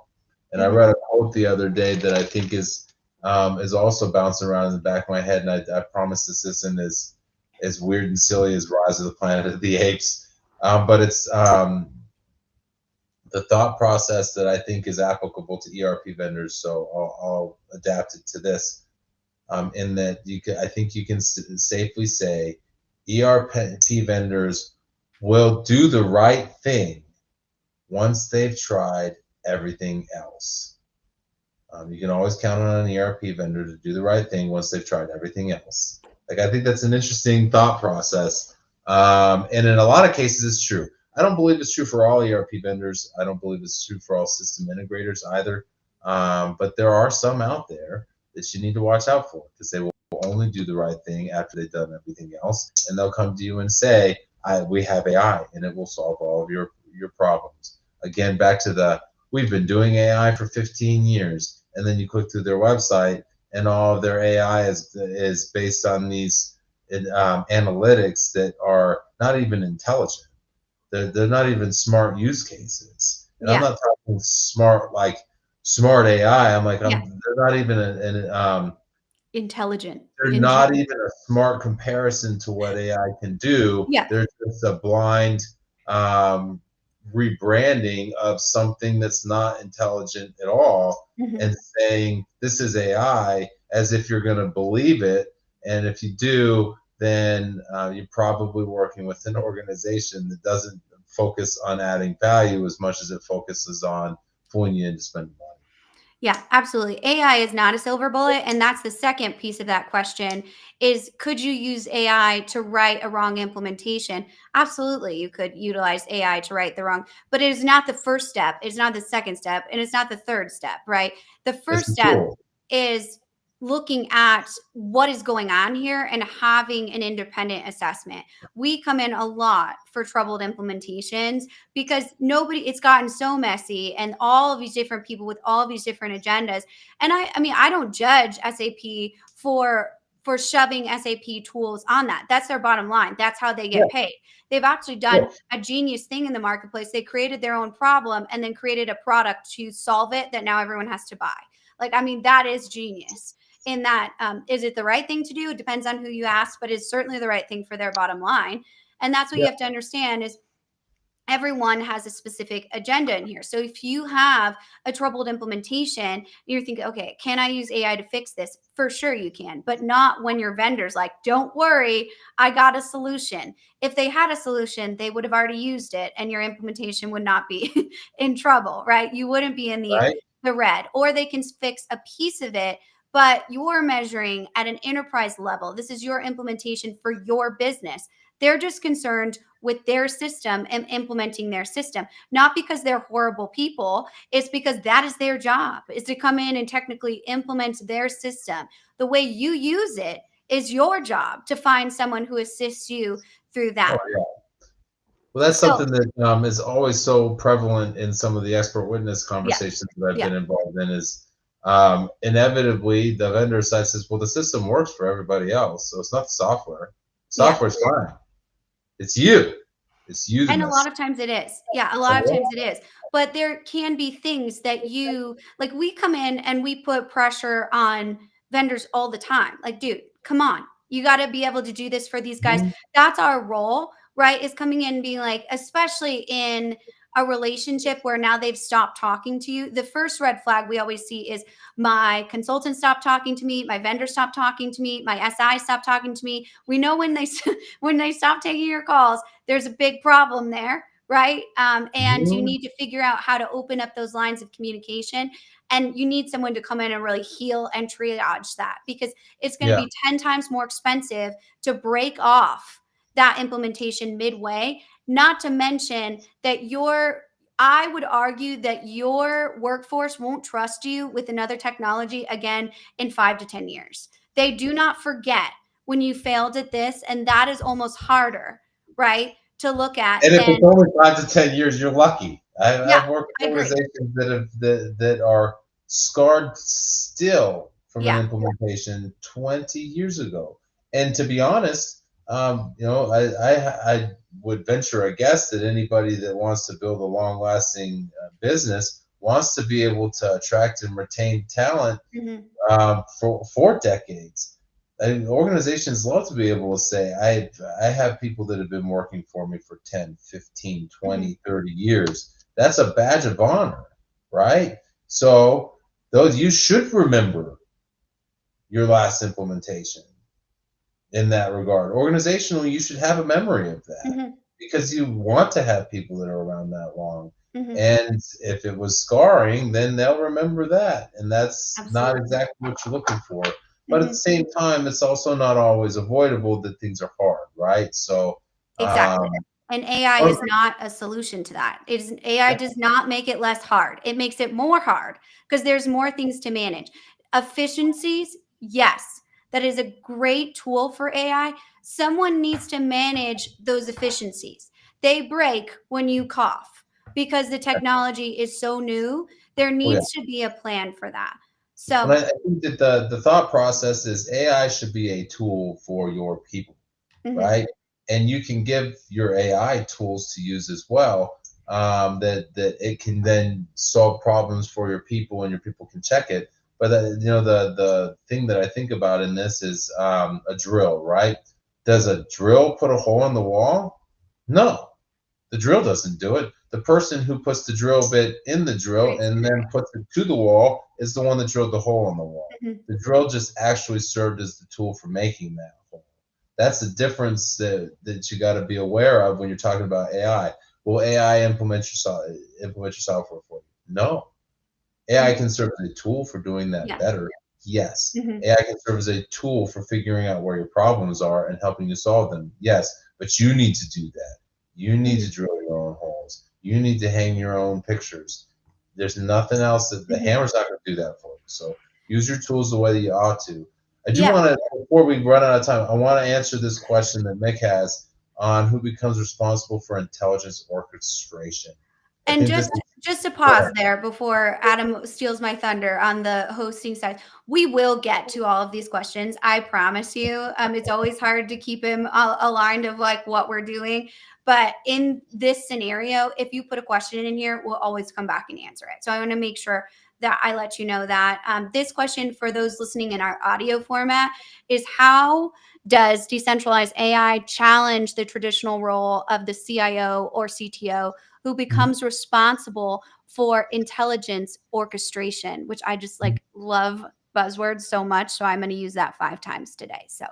And I Mhm. read a quote the other day that I think is also bouncing around in the back of my head, and I promise this isn't as weird and silly as Rise of the Planet of the Apes, but it's the thought process that I think is applicable to ERP vendors. So I'll adapt it to this, in that I think you can safely say ERP vendors will do the right thing once they've tried everything else. You can always count on an ERP vendor to do the right thing once they've tried everything else. Like, I think that's an interesting thought process. And in a lot of cases, it's true. I don't believe it's true for all ERP vendors. I don't believe it's true for all system integrators either. But there are some out there that you need to watch out for because they will only do the right thing after they've done everything else. And they'll come to you and say, we have AI and it will solve all of your problems. Again, back to we've been doing AI for 15 years. And then you click through their website and all of their AI is based on these analytics that are not even intelligent. They're not even smart use cases. And I'm Yeah. not talking smart like smart AI. Yeah. they're not even Intelligent. they're not Intelligent. even a smart comparison to what AI can do. Yeah. They're just a blind um, rebranding of something that's not intelligent at all and Mhm. saying this is AI as if you're going to believe it. And if you do, then you're probably working with an organization that doesn't focus on adding value as much as it focuses on pulling you into spending money. Yeah, absolutely. AI is not a silver bullet, and that's the second piece of that question is could you use AI to right a wrong implementation? Absolutely, you could utilize AI to right the wrong, but it is not the first step, it's not the second step, and it's not the third step, right? The It's first a step tool. is looking at what is going on here and having an independent assessment. We come in a lot for troubled implementations because it's gotten so messy and all of these different people with all of these different agendas. And I mean, I don't judge SAP for shoving SAP tools on that. That's their bottom line. That's how they Yeah, get paid. They've actually done yeah. a genius thing in the marketplace. They created their own problem and then created a product to solve it that now everyone has to buy. Like, I mean, that is genius. In that, is it the right thing to do? It depends on who you ask, but it's certainly the right thing for their bottom line. And that's what you Yeah. have to understand is everyone has a specific agenda in here. So if you have a troubled implementation, you're thinking, okay, can I use AI to fix this? For sure you can, but not when your vendor's like, don't worry, I got a solution. If they had a solution, they would have already used it and your implementation would not be in trouble, right? You wouldn't be in Right. the red, or they can fix a piece of it, but you're measuring at an enterprise level. This is your implementation for your business. They're just concerned with their system and implementing their system, not because they're horrible people. It's because that is their job, is to come in and technically implement their system. The way you use it is your job to find someone who assists you through Oh, that. yeah. Well, that's So something that is always so prevalent in some of the expert witness yeah, conversations that I've yeah, been involved in is inevitably the vendor side says, well, the system works for everybody else, so it's not the software. yeah. Software's fine. It's you. It's you that And a lot messes of times it is. Yeah, a up. lot of times it is. But there can be things that like we come in and we put pressure on vendors all the time. Like, dude, come on. You got to be able to do this for these guys. Mhm. That's our role, right? Is coming in and being like, especially in a relationship where now they've stopped talking to you, the first red flag we always see is my consultant stopped talking to me, my vendor stopped talking to me, my SI stopped talking to me. We know when they when they stop taking your calls, there's a big problem there, right? And you Mhm. need to figure out how to open up those lines of communication. And you need someone to come in and really heal and triage that, because it's going to Yeah. be 10 times more expensive to break off that implementation midway. Not to mention that I would argue that your workforce won't trust you with another technology again in 5 to 10 years. They do not forget when you failed at this, and that is almost harder, right, to look at And if it's than, only 5 to 10 years, you're lucky. yeah, I've worked I with agree. organizations that are scarred still from an Yeah. implementation 20 years ago. And to be honest, I would venture a guess that anybody that wants to build a long-lasting business wants to be able to attract and retain talent Mhm. for decades. And organizations love to be able to say, I have people that have been working for me for 10, 15, Mhm. 20, 30 years. That's a badge of honor, right? So those you should remember your last implementation in that regard. Organizationally, you should have a memory of that Mhm. because you want to have people that are around that long. Mhm. And if it was scarring, then they'll remember that. And that's not Absolutely. exactly what you're looking for. But at the Mhm. same time, it's also not always avoidable that things are hard, right? So, Exactly. um, And AI is not a solution to that. It is AI does not make it less hard. It makes it more hard because there's more things to manage. Efficiencies, yes, that is a great tool for AI. Someone needs to manage those efficiencies. They break when you cough because the technology is so new. There oh yeah. needs to be a plan for that. And So, I think that the thought process is AI should be a tool for your people, mhm, right? And you can give your AI tools to use as well. That it can then solve problems for your people, and your people can check it. But the thing that I think about in this is a drill, right? Does a drill put a hole in the wall? No, the drill doesn't do it. The person who puts the drill bit in the drill creates and the then puts it to the wall is the one that drilled the hole in the wall. mhm, The drill just actually served as the tool for making that hole. That's the difference that you got to be aware of when you're talking about AI. Will AI implement your software for you? No. AI mhm, can serve as a tool for doing that yes, better. Yes. mhm, AI can serve as a tool for figuring out where your problems are and helping you solve them. Yes. But you need to do that. You need mhm, to drill your own holes. You need to hang your own pictures. There's nothing else that the mhm. hammer's not going to do that for you. So use your tools the way that you ought to. I do Yeah. want to, before we run out of time, I want to answer this question that Mick has on who becomes responsible for intelligence orchestration. I And think this just is, just to go pause ahead. there before Adam steals my thunder on the hosting side, we will get to all of these questions. I promise you. It's always hard to keep him aligned of like what we're doing, but in this scenario, if you put a question in here, we'll always come back and answer it. So I want to make sure that I let you know that this question for those listening in our audio format is: how does decentralized AI challenge the traditional role of the CIO or CTO who becomes responsible for intelligence orchestration, which I just like love buzzwords so much. So I'm going to use that 5 times today. So,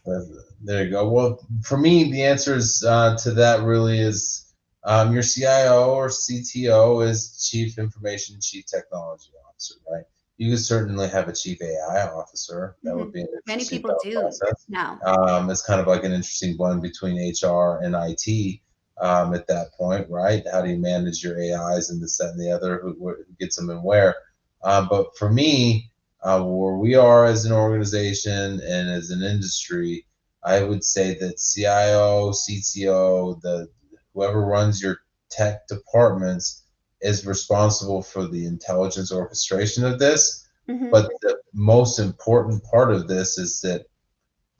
Uh, There you go. Well, for me, the answers to that really is your CIO or CTO is Chief Information Chief Technology Officer, right? You could certainly have a Chief AI Officer. That would mhm. be an Many interesting people thought do process. now. It's kind of like an interesting blend between HR and IT at that point, right? How do you manage your AIs and this, that, and the other? Who gets them and where? But for me, where we are as an organization and as an industry, I would say that CIO, CTO, the whoever runs your tech departments is responsible for the intelligence orchestration of this. Hmm. But the most important part of this is that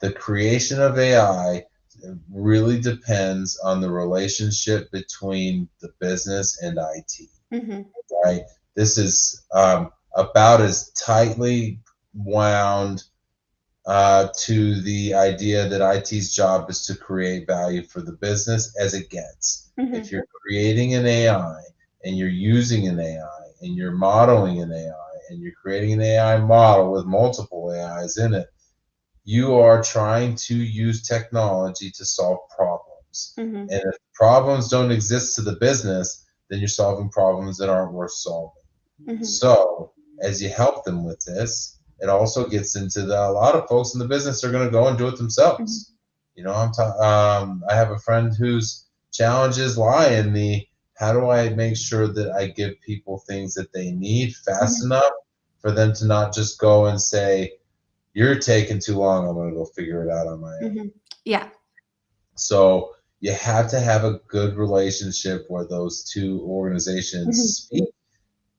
the creation of AI really depends on the relationship between the business and IT, Hmm. right? This is about as tightly wound to the idea that IT's job is to create value for the business as it gets. If Mhm. you're creating an AI and you're using an AI and you're modeling an AI and you're creating an AI model with multiple AIs in it, you are trying to use technology to solve problems. Mhm. And if problems don't exist to the business, then you're solving problems that aren't worth solving. Mhm. So as you help them with this, it also gets into a lot of folks in the business are going to go and do it Mhm. themselves. I have a friend whose challenges lie in the how do I make sure that I give people things that they need fast Mhm. enough for them to not just go and say, you're taking too long, I'm going to go figure it out on my own. Mhm. Yeah. So you have to have a good relationship where those two organizations Mhm. speak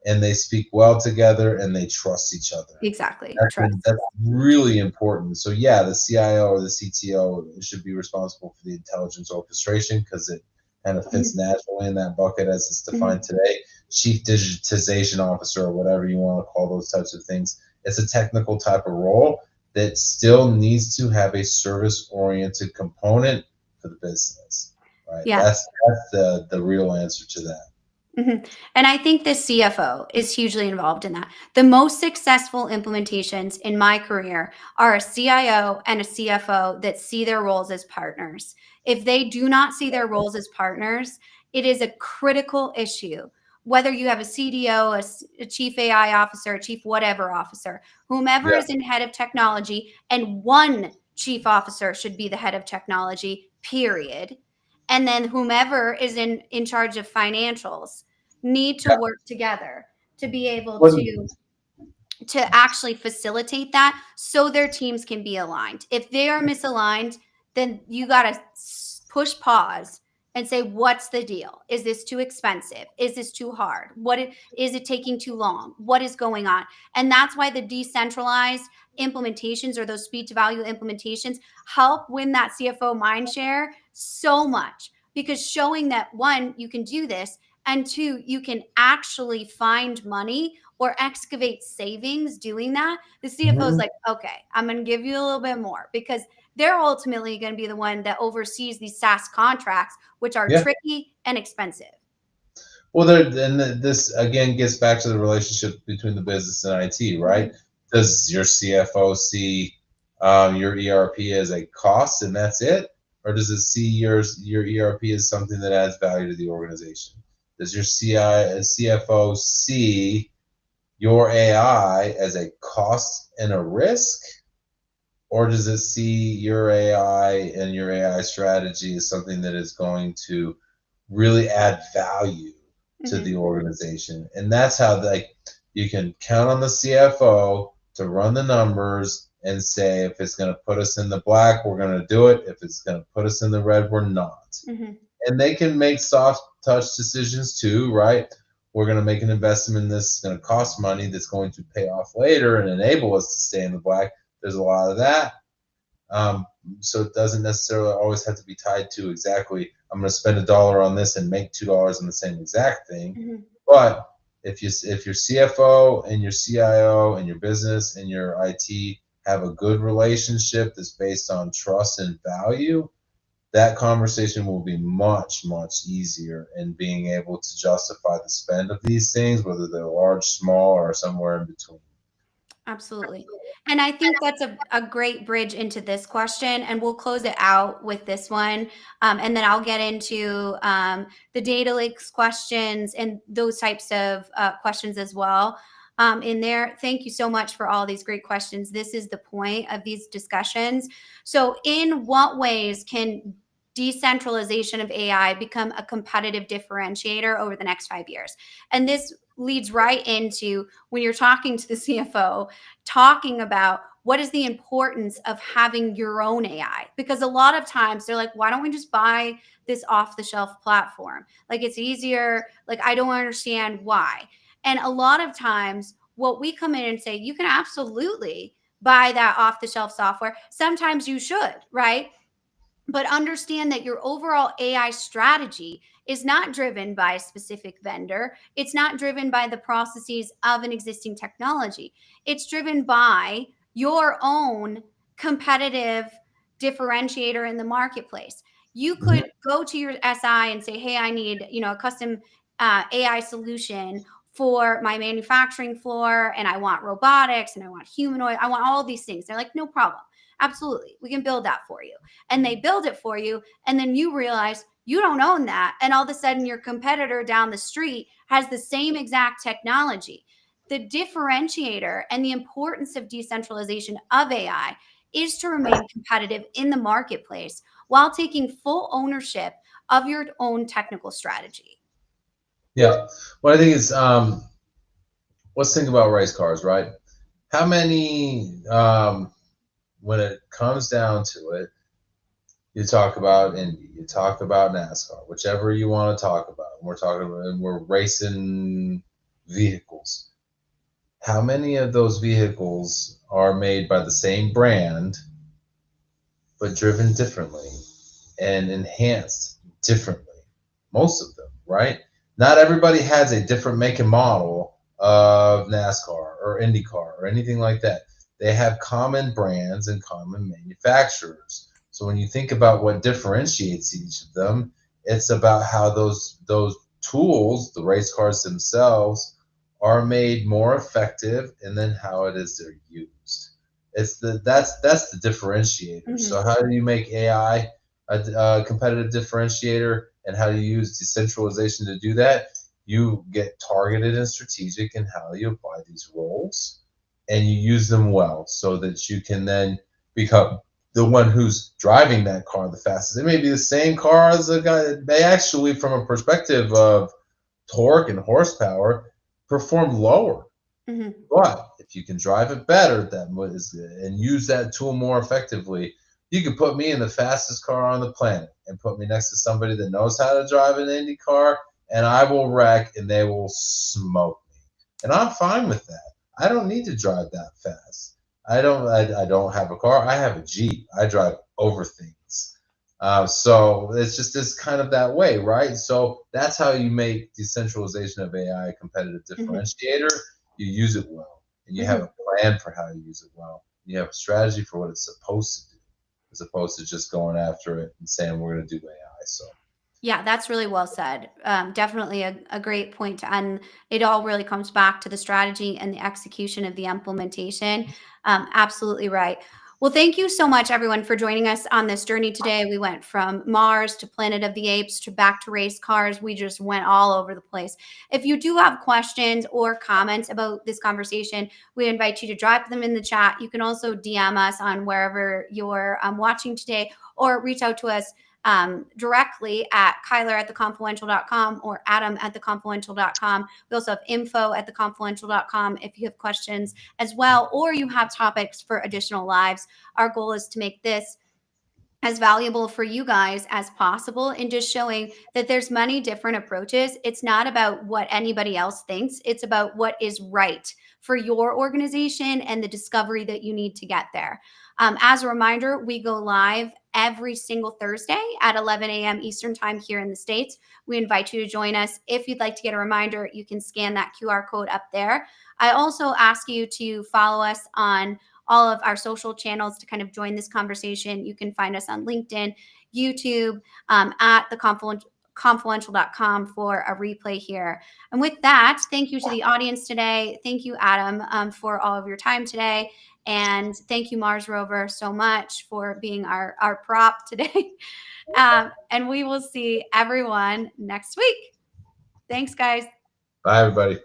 and they speak well together and they trust each other. Exactly. Trust. That's really important. So yeah, the CIO or the CTO should be responsible for the intelligence orchestration because it kind of fits Mhm. naturally in that bucket as it's defined Mhm. today. Chief digitization officer or whatever you want to call those types of things. It's a technical type of role that still needs to have a service oriented component for the business. Right. Yeah. That's the real answer to that. Mhm. And I think the CFO is hugely involved in that. The most successful implementations in my career are a CIO and a CFO that see their roles as partners. If they do not see their roles as partners, it is a critical issue. Whether you have a CDO, a chief AI officer, a chief whatever officer, whomever Yeah. is in head of technology, and one chief officer should be the head of technology, period. And then whomever is in charge of financials need to Yeah. work together to be able When, to actually facilitate that so their teams can be aligned. If they are misaligned, then you got to push pause and say, what's the deal? Is this too expensive? Is this too hard? Is it taking too long? What is going on? And that's why the decentralized implementations or those speed to value implementations help win that CFO mind share so much, because showing that one, you can do this, and two, you can actually find money or excavate savings doing that. The CFO is Mhm. like, okay, I'm going to give you a little bit more, because they're ultimately going to be the one that oversees these SaaS contracts, which are Yeah. tricky and expensive. Well, then this again gets back to the relationship between the business and IT, right? Mhm. Does your CFO see your ERP as a cost and that's it, or does it see your ERP as something that adds value to the organization? Does your CFO see your AI as a cost and a risk, or does it see your AI and your AI strategy as something that is going to really add value to Mhm. the organization? And that's how like you can count on the CFO to run the numbers and say if it's going to put us in the black, we're going to do it. If it's going to put us in the red, we're not. Mhm. And they can make soft touch decisions too, right? We're going to make an investment in this. It's going to cost money that's going to pay off later and enable us to stay in the black. There's a lot of that. Um, so it doesn't necessarily always have to be tied to exactly, I'm going to spend $1 on this and make $2 on the same exact thing. Mhm. But if your CFO and your CIO and your business and your IT have a good relationship that's based on trust and value, that conversation will be much, much easier in being able to justify the spend of these things, whether they're large, small, or somewhere in between. Absolutely. And I think that's a great bridge into this question. And we'll close it out with this one. And then I'll get into the data lakes questions and those types of questions as well in there. Thank you so much for all these great questions. This is the point of these discussions. So, in what ways can decentralization of AI become a competitive differentiator over the next 5 years? And this leads right into when you're talking to the CFO, talking about what is the importance of having your own AI. Because a lot of times they're like, why don't we just buy this off the shelf platform? Like it's easier. Like I don't understand why. And a lot of times what we come in and say, you can absolutely buy that off the shelf software. Sometimes you should, right? But understand that your overall AI strategy is not driven by a specific vendor. It's not driven by the processes of an existing technology. It's driven by your own competitive differentiator in the marketplace. You could go to your SI and say, hey, I need, a custom AI solution for my manufacturing floor, and I want robotics, and I want humanoid, I want all these things. They're like, no problem. Absolutely. We can build that for you. And they build it for you. And then you realize you don't own that. And all of a sudden, your competitor down the street has the same exact technology. The differentiator and the importance of decentralization of AI is to remain competitive in the marketplace while taking full ownership of your own technical strategy. Yeah. Well, I think is let's think about race cars, right? How many, when it comes down to it, you talk about Indy, you talk about NASCAR, whichever you want to talk about. We're racing vehicles. How many of those vehicles are made by the same brand, but driven differently and enhanced differently? Most of them, right? Not everybody has a different make and model of NASCAR or IndyCar or anything like that. They have common brands and common manufacturers. So when you think about what differentiates each of them, it's about how those tools, the race cars themselves, are made more effective, and then how it is they're used. That's the differentiator. Mm-hmm. So how do you make AI a competitive differentiator, and how do you use decentralization to do that? You get targeted and strategic in how you apply these roles, and you use them well so that you can then become the one who's driving that car the fastest. It may be the same car as a guy that may actually, from a perspective of torque and horsepower, perform lower. Mm-hmm. But if you can drive it better, and use that tool more effectively, you can put me in the fastest car on the planet and put me next to somebody that knows how to drive an Indy car, and I will wreck and they will smoke me. And I'm fine with that. I don't need to drive that fast. I don't have a car. I have a Jeep. I drive over things. So it's kind of that way, right? So that's how you make decentralization of AI a competitive differentiator. You use it well, and you have a plan for how you use it well. You have a strategy for what it's supposed to do, as opposed to just going after it and saying we're going to do AI. So yeah, that's really well said. Definitely a great point. And it all really comes back to the strategy and the execution of the implementation. Absolutely right. Well, thank you so much, everyone, for joining us on this journey today. We went from Mars to Planet of the Apes to back to race cars. We just went all over the place. If you do have questions or comments about this conversation, we invite you to drop them in the chat. You can also DM us on wherever you're watching today, or reach out to us directly at Kyler at theconfluential.com or Adam at theconfluential.com. We also have info at theconfluential.com if you have questions as well, or you have topics for additional lives. Our goal is to make this as valuable for you guys as possible, and just showing that there's many different approaches. It's not about what anybody else thinks. It's about what is right for your organization and the discovery that you need to get there. As a reminder, we go live every single Thursday at 11 a.m. Eastern time here in the States. We invite you to join us. If you'd like to get a reminder, you can scan that QR code up there. I also ask you to follow us on all of our social channels to kind of join this conversation. You can find us on LinkedIn, YouTube, at confluential.com for a replay here. And with that, thank you to the audience today. Thank you, Adam, for all of your time today. And thank you, Mars Rover, so much for being our prop today. And we will see everyone next week. Thanks, guys. Bye, everybody.